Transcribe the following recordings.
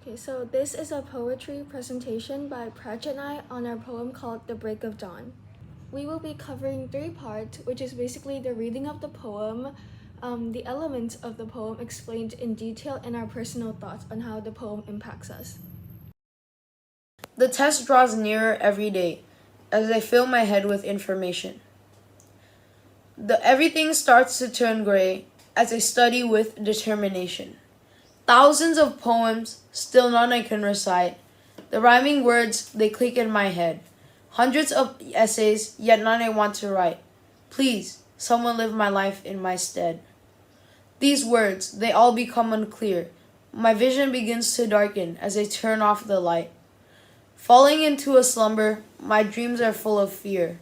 Okay, so this is a poetry presentation by Praj and I on our poem called The Break of Dawn. We will be covering three parts, which is basically the reading of the poem, the elements of the poem explained in detail, and our personal thoughts on how the poem impacts us. The test draws nearer every day as I fill my head with information. Everything starts to turn gray as I study with determination. Thousands of poems, still none I can recite. The rhyming words, they click in my head. Hundreds of essays, yet none I want to write. Please, someone live my life in my stead. These words, they all become unclear. My vision begins to darken as I turn off the light. Falling into a slumber, my dreams are full of fear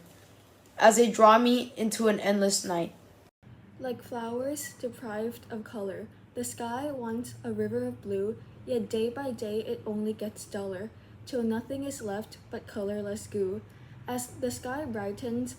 as they draw me into an endless night. Like flowers deprived of color, the sky once a river of blue, yet day by day it only gets duller, till nothing is left but colorless goo. As the sky brightens,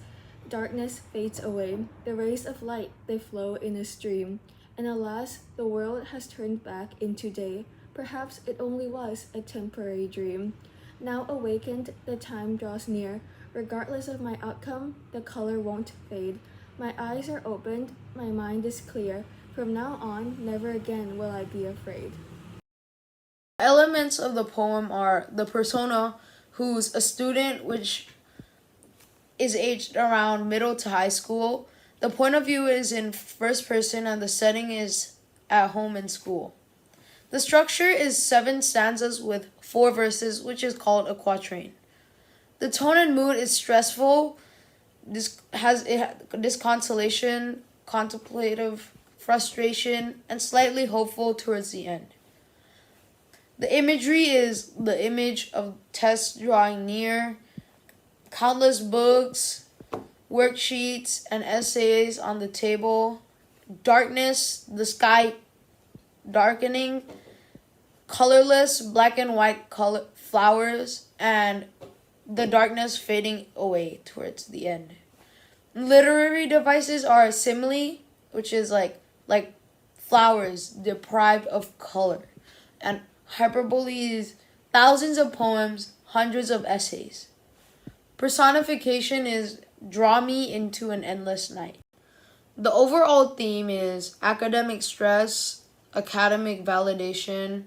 darkness fades away, the rays of light they flow in a stream, and alas, the world has turned back into day. Perhaps it only was a temporary dream. Now awakened, the time draws near. Regardless of my outcome, the color won't fade. My eyes are opened, my mind is clear. From now on, never again will I be afraid. Elements of the poem are the persona, who's a student which is aged around middle to high school. The point of view is in first person and the setting is at home in school. The structure is 7 stanzas with 4 verses, which is called a quatrain. The tone and mood is stressful, disconsolation, contemplative, frustration, and slightly hopeful towards the end. The imagery is the image of tests drawing near, countless books, worksheets, and essays on the table, darkness, the sky darkening, colorless black and white flowers, and the darkness fading away towards the end. Literary devices are simile, which is like flowers deprived of color, and hyperbole is thousands of poems, hundreds of essays. Personification is draw me into an endless night. The overall theme is academic stress, academic validation,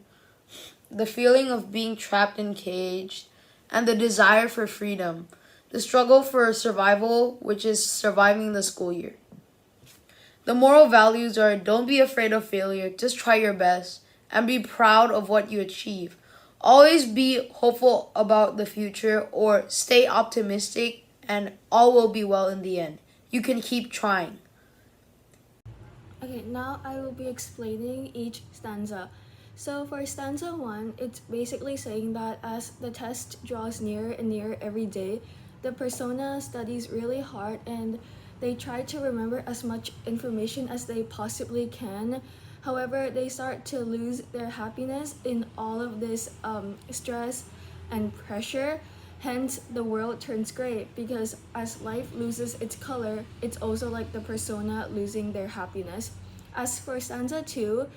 the feeling of being trapped and caged, and the desire for freedom, the struggle for survival, which is surviving the school year. The moral values are don't be afraid of failure, just try your best, and be proud of what you achieve. Always be hopeful about the future or stay optimistic, and all will be well in the end. You can keep trying. Okay, now I will be explaining each stanza. So for stanza 1, it's basically saying that as the test draws nearer and nearer every day, the persona studies really hard and they try to remember as much information as they possibly can. However, they start to lose their happiness in all of this stress and pressure. Hence, the world turns gray because as life loses its color, it's also like the persona losing their happiness. As for stanza 2,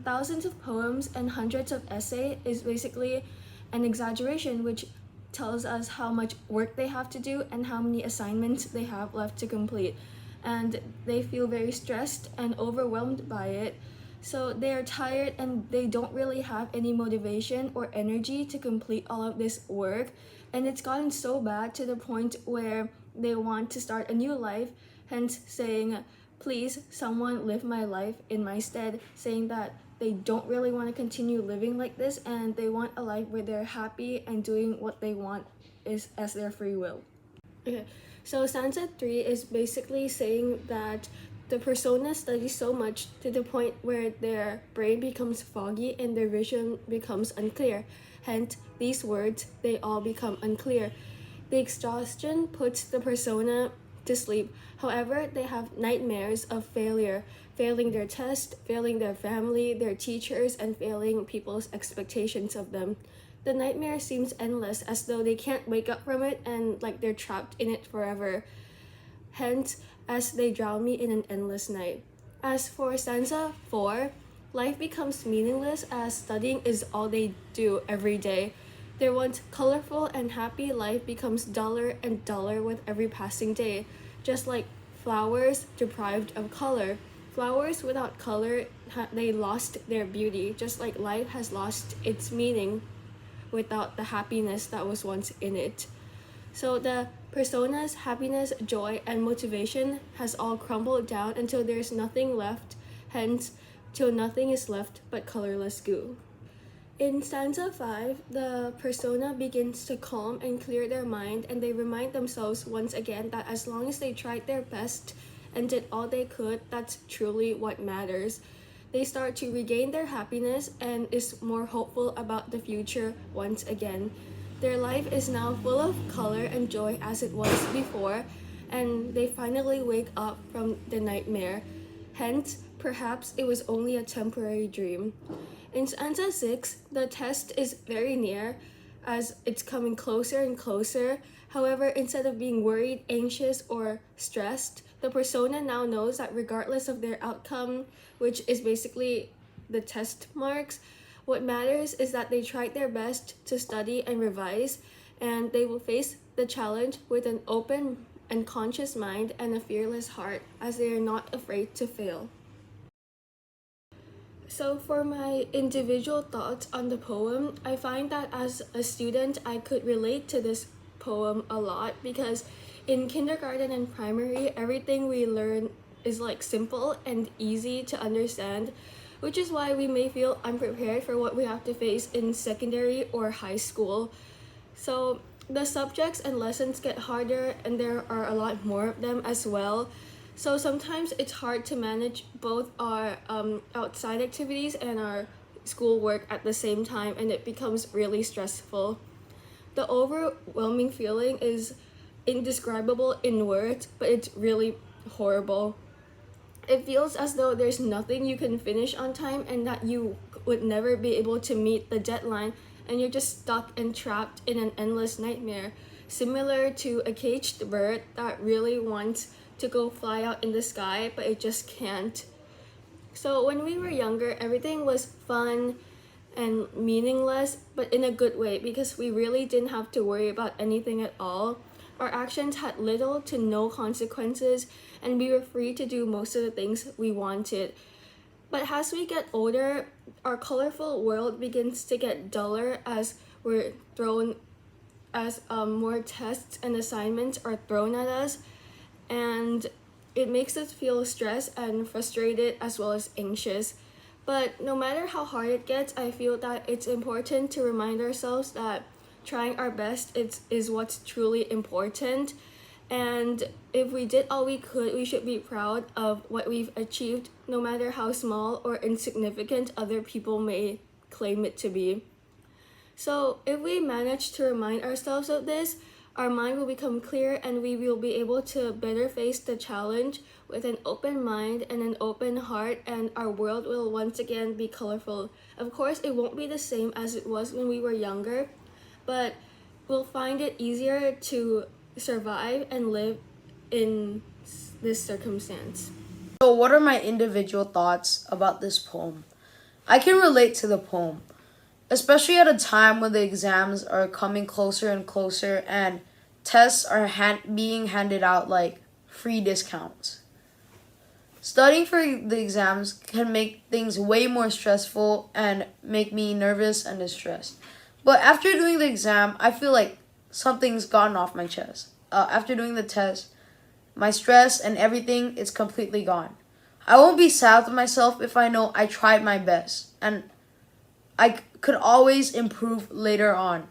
thousands of poems and hundreds of essays is basically an exaggeration which tells us how much work they have to do and how many assignments they have left to complete. And they feel very stressed and overwhelmed by it. So they are tired and they don't really have any motivation or energy to complete all of this work. And it's gotten so bad to the point where they want to start a new life, hence saying, please, someone live my life in my stead, saying that they don't really want to continue living like this and they want a life where they're happy and doing what they want is as their free will. Okay, so stanza 3 is basically saying that the persona studies so much to the point where their brain becomes foggy and their vision becomes unclear. Hence, these words, they all become unclear. The exhaustion puts the persona to sleep. However, they have nightmares of failure, failing their test, failing their family, their teachers, and failing people's expectations of them. The nightmare seems endless, as though they can't wake up from it and like they're trapped in it forever. Hence, as they drown me in an endless night. As for stanza 4, life becomes meaningless as studying is all they do every day. Their once colorful and happy life becomes duller and duller with every passing day, just like flowers deprived of color. Flowers without color, they lost their beauty, just like life has lost its meaning without the happiness that was once in it. So the personas, happiness, joy, and motivation has all crumbled down until there's nothing left, hence, till nothing is left but colorless goo. In stanza 5, the persona begins to calm and clear their mind, and they remind themselves once again that as long as they tried their best and did all they could, that's truly what matters. They start to regain their happiness and is more hopeful about the future once again. Their life is now full of color and joy as it was before, and they finally wake up from the nightmare. Hence, perhaps it was only a temporary dream. In stanza 6, the test is very near as it's coming closer and closer. However, instead of being worried, anxious, or stressed, the persona now knows that regardless of their outcome, which is basically the test marks, what matters is that they tried their best to study and revise, and they will face the challenge with an open and conscious mind and a fearless heart, as they are not afraid to fail. So for my individual thoughts on the poem, I find that as a student, I could relate to this poem a lot because in kindergarten and primary, everything we learn is like simple and easy to understand, which is why we may feel unprepared for what we have to face in secondary or high school. So the subjects and lessons get harder, and there are a lot more of them as well. So sometimes it's hard to manage both our outside activities and our schoolwork at the same time, and it becomes really stressful. The overwhelming feeling is indescribable in words, but it's really horrible. It feels as though there's nothing you can finish on time and that you would never be able to meet the deadline, and you're just stuck and trapped in an endless nightmare, similar to a caged bird that really wants to go fly out in the sky, but it just can't. So when we were younger, everything was fun and meaningless, but in a good way, because we really didn't have to worry about anything at all. Our actions had little to no consequences, and we were free to do most of the things we wanted. But as we get older, our colorful world begins to get duller as we're thrown as more tests and assignments are thrown at us, and it makes us feel stressed and frustrated as well as anxious. But no matter how hard it gets, I feel that it's important to remind ourselves that trying our best is what's truly important. And if we did all we could, we should be proud of what we've achieved, no matter how small or insignificant other people may claim it to be. So if we manage to remind ourselves of this, our mind will become clear and we will be able to better face the challenge with an open mind and an open heart, and our world will once again be colorful. Of course, it won't be the same as it was when we were younger, but we'll find it easier to survive and live in this circumstance. So what are my individual thoughts about this poem? I can relate to the poem, especially at a time when the exams are coming closer and closer and tests are being handed out like free discounts. Studying for the exams can make things way more stressful and make me nervous and distressed. But after doing the exam, I feel like something's gotten off my chest. After doing the test, my stress and everything is completely gone. I won't be sad with myself if I know I tried my best and I could always improve later on.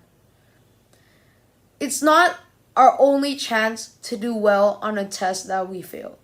It's not our only chance to do well on a test that we failed.